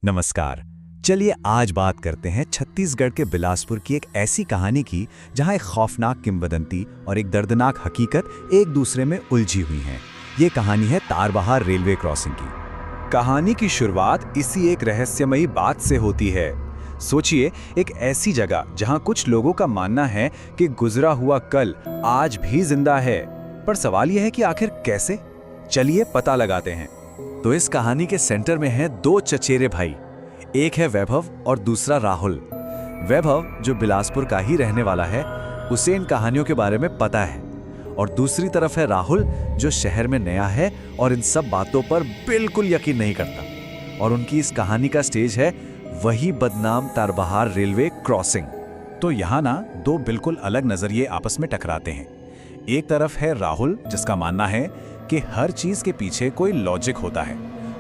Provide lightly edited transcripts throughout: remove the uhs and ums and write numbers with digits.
नमस्कार। चलिए आज बात करते हैं छत्तीसगढ़ के बिलासपुर की एक ऐसी कहानी की जहां एक खौफनाक किंवदंती और एक दर्दनाक हकीकत एक दूसरे में उलझी हुई हैं। ये कहानी है तारबहार रेलवे क्रॉसिंग की। कहानी की शुरुआत इसी एक रहस्यमयी बात से होती है। सोचिए, एक ऐसी जगह जहां कुछ लोगों का मानना है कि गुजरा हुआ कल आज भी जिंदा है, पर सवाल यह है कि आखिर कैसे? चलिए पता लगाते हैं। तो इस कहानी के सेंटर में हैं दो चचेरे भाई। एक है वैभव और दूसरा राहुल। वैभव, जो बिलासपुर का ही रहने वाला है, उसे इन कहानियों के बारे में पता है। और दूसरी तरफ है राहुल, जो शहर में नया है और इन सब बातों पर बिल्कुल यकीन नहीं करता। और उनकी इस कहानी का स्टेज है वही बदनाम तारबहार रेलवे क्रॉसिंग। तो यहाँ ना दो बिल्कुल अलग नजरिए आपस में टकराते हैं। एक तरफ है राहुल, जिसका मानना है कि हर चीज के पीछे कोई लॉजिक होता है,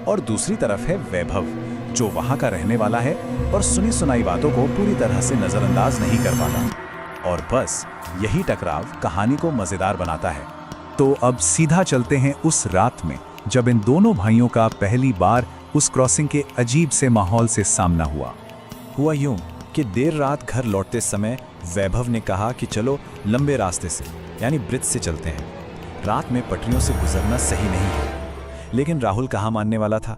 और दूसरी तरफ है वैभव, जो वहां का रहने वाला है और सुनी सुनाई बातों को पूरी तरह से नजरअंदाज नहीं कर पाता। और बस यही टकराव कहानी को मजेदार बनाता है। तो अब सीधा चलते हैं उस रात में जब इन दोनों भाइयों का पहली बार उस क्रॉसिंग के अजीब से माहौल से सामना हुआ यूं कि देर रात घर लौटते समय वैभव ने कहा कि चलो लंबे रास्ते से यानी ब्रिज से चलते हैं। रात में पटरियों से गुजरना सही नहीं है। लेकिन राहुल कहाँ मानने वाला था।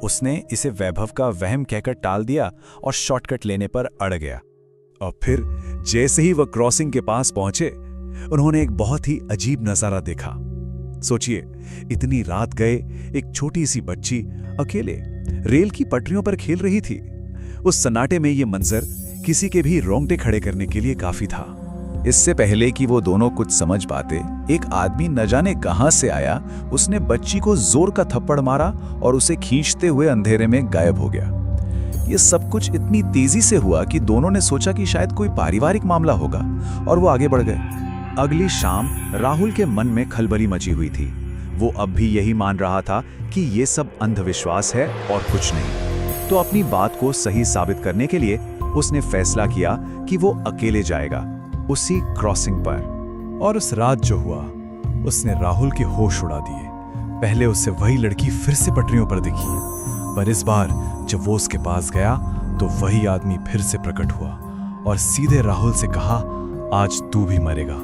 उसने इसे वैभव का वहम कहकर टाल दिया और शॉर्टकट लेने पर अड़ गया। और फिर जैसे ही वह क्रॉसिंग के पास पहुंचे, उन्होंने एक बहुत ही अजीब नजारा देखा। सोचिए, इतनी रात गए एक छोटी सी बच्ची अकेले रेल की पटरियों पर खेल रही थी। उस सन्नाटे में ये मंजर किसी के भी रोंगटे खड़े करने के लिए काफी था। इससे पहले कि वो दोनों कुछ समझ पाते, एक आदमी न जाने कहां से आया। उसने बच्ची को जोर का थप्पड़ मारा और उसे खींचते हुए अंधेरे में गायब हो गया। ये सब कुछ इतनी तेजी से हुआ कि दोनों ने सोचा कि शायद कोई पारिवारिक मामला होगा, और वो आगे बढ़ गए। अगली शाम राहुल के मन में खलबली मची हुई थी। वो अब भी यही मान रहा था कि ये सब अंधविश्वास है और कुछ नहीं। तो अपनी बात को सही साबित करने के लिए उसने फैसला किया कि वो अकेले जाएगा उसी क्रॉसिंग पर। और उस रात जो हुआ, उसने राहुल के होश उड़ा दिए। पहले उसे वही लड़की फिर से पटरियों पर दिखी, पर इस बार जब वो उसके पास गया तो वही आदमी फिर से प्रकट हुआ और सीधे राहुल से कहा, आज तू भी मरेगा।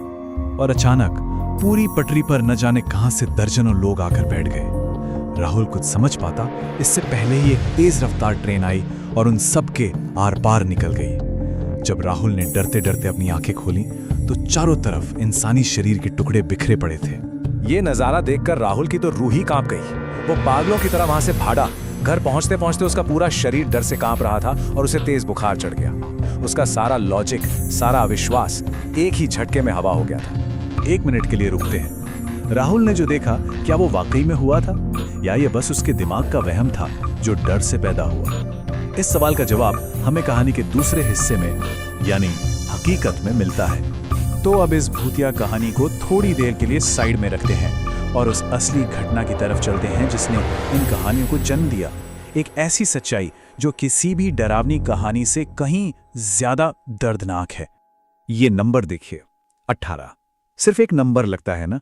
और अचानक पूरी पटरी पर न जाने कहां से दर्जनों लोग आकर बैठ गए। राहुल कुछ समझ पाता इससे पहले ही एक तेज रफ्तार ट्रेन आई और उन सब के आर पार निकल गई। जब राहुल ने डरते डरते अपनी आंखें खोली तो चारों तरफ इंसानी शरीर के टुकड़े बिखरे पड़े थे। ये नजारा देखकर राहुल की तो रूह ही कांप गई। वो पागलों की तरह वहां से भागा। घर पहुंचते पहुंचते उसका पूरा शरीर डर से कांप रहा था और उसे तेज बुखार चढ़ गया। उसका सारा लॉजिक, सारा विश्वास एक ही झटके में हवा हो गया था। 1 मिनट के लिए रुकते हैं। राहुल ने जो देखा, क्या वो वाकई में हुआ था या ये बस उसके दिमाग का वहम था जो डर से पैदा हुआ? इस सवाल का जवाब हमें कहानी के दूसरे हिस्से में यानी हकीकत में मिलता है। तो अब इस भूतिया कहानी को थोड़ी देर के लिए साइड में रखते हैं और उस असली घटना की तरफ चलते हैं जिसने इन कहानियों को जन्म दिया। एक ऐसी सच्चाई जो किसी भी डरावनी कहानी से कहीं ज्यादा दर्दनाक है। ये नंबर देखिए, 18। सिर्फ एक नंबर लगता है ना,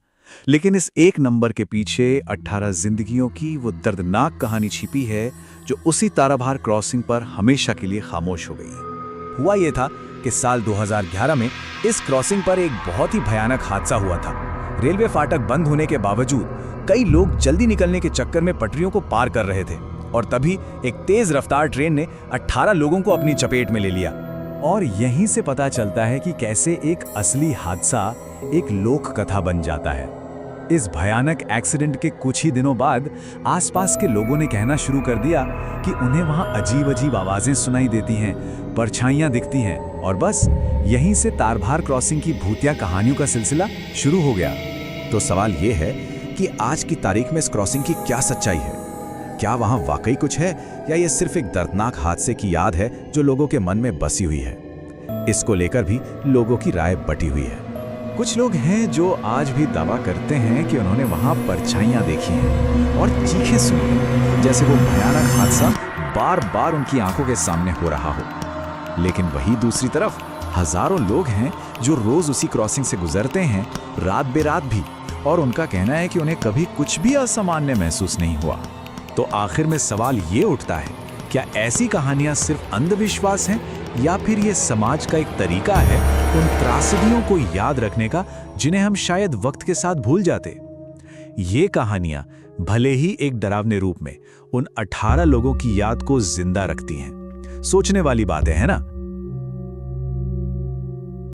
लेकिन इस एक नंबर के पीछे 18 जिंदगियों की वो दर्दनाक कहानी छिपी है जो उसी तारबहार क्रॉसिंग पर हमेशा के लिए खामोश हो गई। हुआ ये था कि साल 2011 में इस क्रॉसिंग पर एक बहुत ही भयानक हादसा हुआ था। रेलवे फाटक बंद होने के बावजूद कई लोग जल्दी निकलने के चक्कर में पटरियों को पार कर रहे थे, और तभी एक तेज रफ्तार ट्रेन ने 18 लोगों को अपनी चपेट में ले लिया। और यहीं से पता चलता है कि कैसे एक असली हादसा एक लोक कथा बन जाता है। इस भयानक एक्सीडेंट के कुछ ही दिनों बाद आसपास के लोगों ने कहना शुरू कर दिया कि उन्हें वहां अजीब अजीब आवाजें सुनाई देती हैं, परछाइयां दिखती हैं, और बस यहीं से तारबहार क्रॉसिंग की भूतिया कहानियों का सिलसिला शुरू हो गया। तो सवाल ये है कि आज की तारीख में इस क्रॉसिंग की क्या सच्चाई है? क्या वहां वाकई कुछ है या ये सिर्फ एक दर्दनाक हादसे की याद है जो लोगों के मन में बसी हुई है? इसको लेकर भी लोगों की राय बटी हुई है। कुछ लोग हैं जो आज भी दावा करते हैं कि उन्होंने वहां परछाइयां देखी हैं और चीखें सुनी हैं, जैसे वो भयानक हादसा बार बार उनकी आंखों के सामने हो रहा हो। लेकिन वही दूसरी तरफ हजारों लोग हैं जो रोज उसी क्रॉसिंग से गुजरते हैं, रात बेरात भी, और उनका कहना है कि उन्हें कभी कुछ भी असामान्य महसूस नहीं हुआ। तो आखिर में सवाल ये उठता है क्या ऐसी कहानियां सिर्फ अंधविश्वास हैं या फिर ये समाज का एक तरीका है उन त्रासदियों को याद रखने का जिन्हें हम शायद वक्त के साथ भूल जाते? ये कहानियां भले ही एक डरावने रूप में उन 18 लोगों की याद को जिंदा रखती हैं। सोचने वाली बातें हैं ना?